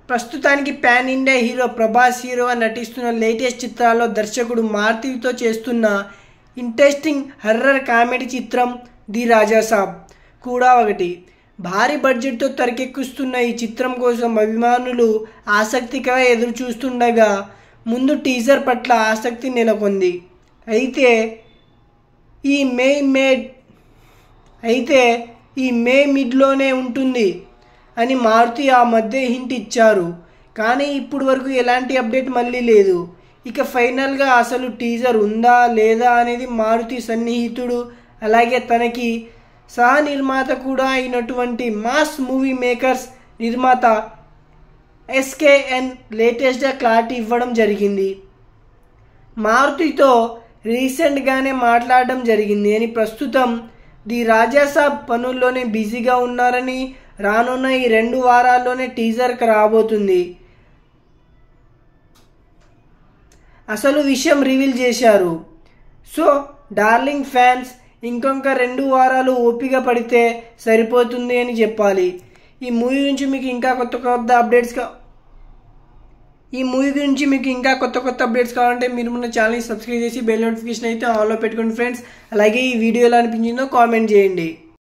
ప్రస్తుతానికి pan India hero Prabhas హీరోగా నటిస్తున్న లేటెస్ట్ చిత్రాల్లో దర్శకుడు మారుతితో చేస్తున్న ఇంట్రెస్టింగ్ హర్రర్ కామెడీ చిత్రం ది రాజాసాబ్ కూడా ఒకటి. భారీ బడ్జెట్తో తెరకెక్కిస్తున్న ఈ చిత్రం కోసం అభిమానులు ఆసక్తిగా ఎదురు చూస్తుండగా ముందు టీజర్ పట్ల ఆసక్తి నెలకొంది. అయితే ఈ మే మిడ్లోనే ఉంటుంది అని మారుతి ఆ మధ్య హింట్ ఇచ్చారు. కానీ ఇప్పుడు వరకు ఎలాంటి అప్డేట్ మళ్ళీ లేదు. ఇక ఫైనల్గా అసలు టీజర్ ఉందా లేదా అనేది మారుతి సన్నిహితుడు అలాగే తనకి సహ నిర్మాత కూడా అయినటువంటి మాస్ మూవీ మేకర్స్ నిర్మాత SKN లేటెస్ట్గా క్లారిటీ ఇవ్వడం జరిగింది. మారుతితో రీసెంట్గానే మాట్లాడడం జరిగింది అని ప్రస్తుతం ది రాజాసాబ్ పనుల్లోనే బిజీగా ఉన్నారని రానున్న ఈ 2 వారాల్లోనే టీజర్కి రాబోతుంది అసలు విషయం రివీల్ చేశారు. సో డార్లింగ్ ఫ్యాన్స్ ఇంకొక 2 వారాలు ఓపిక పడితే సరిపోతుంది అని చెప్పాలి. ఈ మూవీ గురించి మీకు ఇంకా కొత్త అప్డేట్స్ కావాలంటే మీరు మన ఛానల్ని సబ్స్క్రైబ్ చేసి బెల్ నోటిఫికేషన్ అయితే ఆన్లో పెట్టుకోండి ఫ్రెండ్స్. అలాగే ఈ వీడియో ఎలా అనిపించిందో కామెంట్ చేయండి.